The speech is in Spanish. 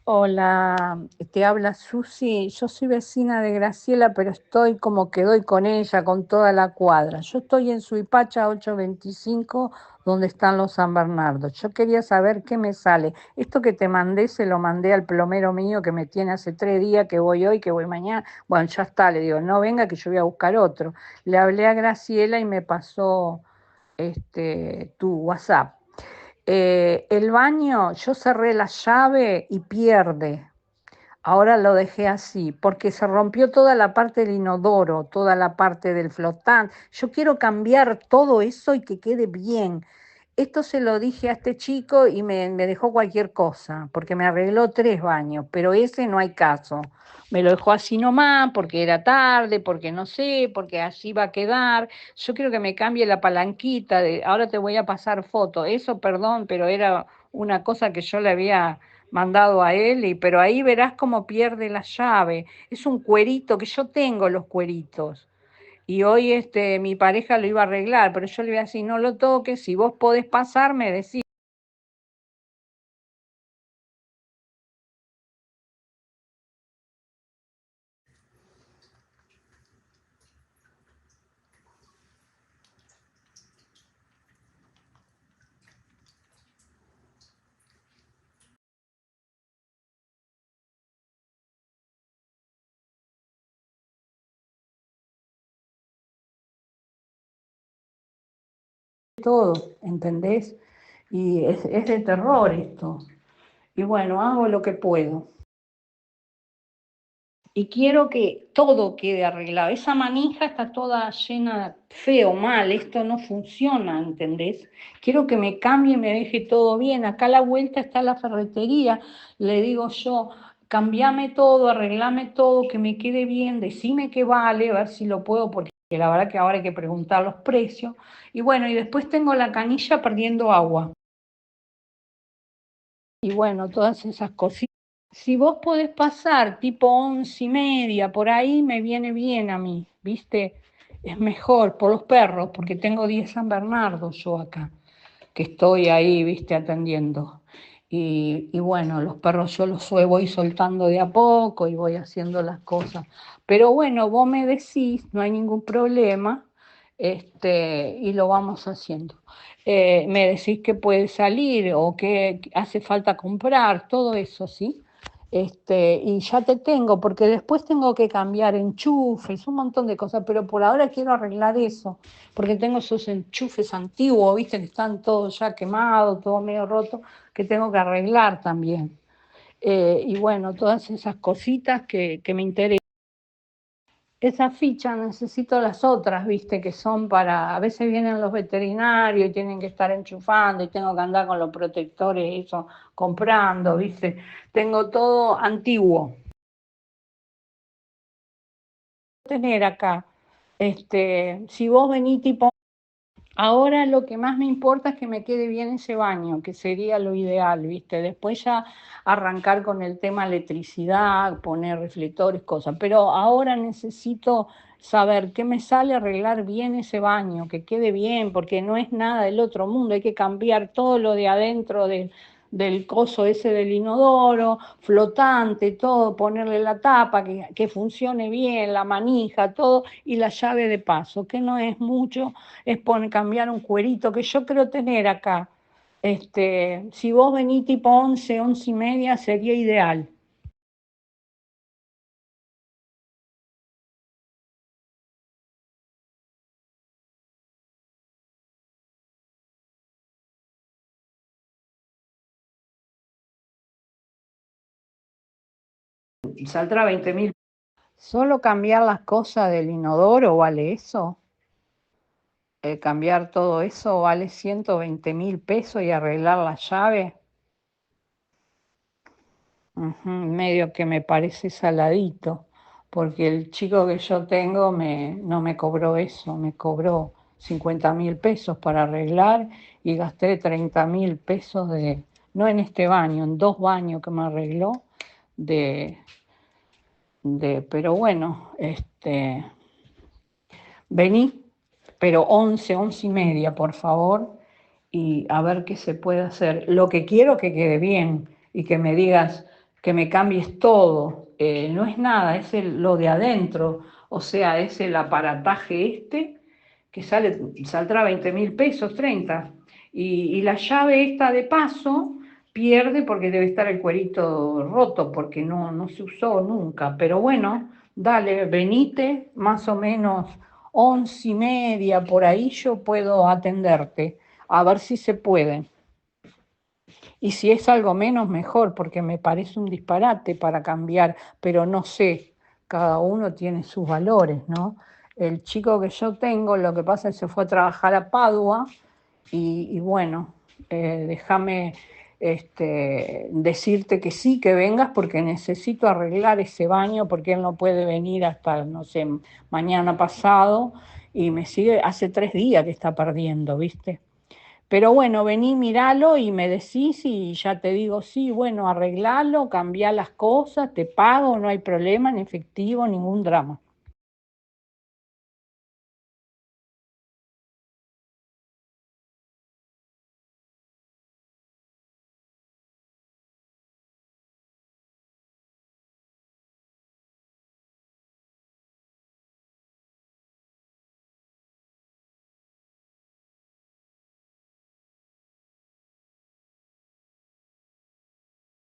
Hola, te habla Susi. Yo soy vecina de Graciela, pero estoy como que doy con ella, con toda la cuadra. Yo estoy en Suipacha 825, donde están los San Bernardos. Yo quería saber qué me sale. Esto que te mandé, se lo mandé al plomero mío que me tiene hace 3 días, que voy hoy, que voy mañana. Bueno, ya está, le digo, no venga que yo voy a buscar otro. Le hablé a Graciela y me pasó tu WhatsApp. El baño, yo cerré la llave y pierde. Ahora lo dejé así, porque se rompió toda la parte del inodoro, toda la parte del flotante. Yo quiero cambiar todo eso y que quede bien. Esto se lo dije a este chico y me dejó cualquier cosa, porque me arregló 3 baños, pero ese no hay caso. Me lo dejó así nomás, porque era tarde, porque no sé, porque así va a quedar. Yo quiero que me cambie la palanquita, ahora te voy a pasar foto. Eso, perdón, pero era una cosa que yo le había mandado a él, pero ahí verás cómo pierde la llave. Es un cuerito, que yo tengo los cueritos. Y hoy mi pareja lo iba a arreglar, pero yo le iba a decir, no lo toques, si vos podés pasar, me decís. Todo, ¿entendés? Y es de terror esto. Y bueno, hago lo que puedo. Y quiero que todo quede arreglado. Esa manija está toda llena, feo, mal, esto no funciona, ¿entendés? Quiero que me cambie y me deje todo bien. Acá a la vuelta está la ferretería, le digo yo, cambiame todo, arreglame todo, que me quede bien, decime qué vale, a ver si lo puedo, porque la verdad que ahora hay que preguntar los precios. Y bueno, y después tengo la canilla perdiendo agua. Y bueno, todas esas cositas. Si vos podés pasar tipo 11:30, por ahí me viene bien a mí, ¿viste? Es mejor por los perros, porque tengo 10 San Bernardo yo acá, que estoy ahí, ¿viste? Atendiendo. Y bueno, los perros yo los voy soltando de a poco y voy haciendo las cosas. Pero bueno, vos me decís, no hay ningún problema, y lo vamos haciendo. Me decís que puede salir o que hace falta comprar, todo eso, ¿sí? Y ya te tengo, porque después tengo que cambiar enchufes, un montón de cosas, pero por ahora quiero arreglar eso, porque tengo esos enchufes antiguos, viste, que están todos ya quemados, todo medio roto, que tengo que arreglar también. Y bueno, todas esas cositas que me interesan. Esa ficha necesito las otras, viste, que son para, a veces vienen los veterinarios y tienen que estar enchufando y tengo que andar con los protectores, eso, comprando, viste. Tengo todo antiguo. Tener acá, si vos venís tipo. Ahora lo que más me importa es que me quede bien ese baño, que sería lo ideal, ¿viste? Después ya arrancar con el tema electricidad, poner reflectores, cosas. Pero ahora necesito saber qué me sale arreglar bien ese baño, que quede bien, porque no es nada del otro mundo. Hay que cambiar todo lo de adentro del coso ese del inodoro, flotante, todo, ponerle la tapa, que funcione bien, la manija, todo, y la llave de paso, que no es mucho, es cambiar un cuerito que yo creo tener acá. Si vos venís tipo 11, 11:30, sería ideal. Saldrá 20.000. Solo cambiar las cosas del inodoro vale eso. Cambiar todo eso vale 120.000 pesos y arreglar la llave. Ujú, medio que me parece saladito, porque el chico que yo tengo no me cobró eso, me cobró 50.000 pesos para arreglar y gasté 30.000 pesos no en este baño, en 2 baños que me arregló, de, pero bueno, vení, pero 11, 11:30, por favor, y a ver qué se puede hacer. Lo que quiero que quede bien y que me digas que me cambies todo. No es nada, es lo de adentro, o sea, es el aparataje este que saldrá 20.000 pesos, 30. Y la llave esta de paso pierde porque debe estar el cuerito roto, porque no se usó nunca. Pero bueno, dale, venite, más o menos 11:30, por ahí yo puedo atenderte, a ver si se puede. Y si es algo menos, mejor, porque me parece un disparate para cambiar, pero no sé, cada uno tiene sus valores, ¿no? El chico que yo tengo, lo que pasa es que se fue a trabajar a Padua y bueno, déjame decirte que sí, que vengas porque necesito arreglar ese baño porque él no puede venir hasta, no sé, mañana pasado y me sigue, hace 3 días que está perdiendo, ¿viste? Pero bueno, vení, miralo y me decís y ya te digo, sí, bueno, arreglalo, cambiá las cosas, te pago, no hay problema, en efectivo, ningún drama.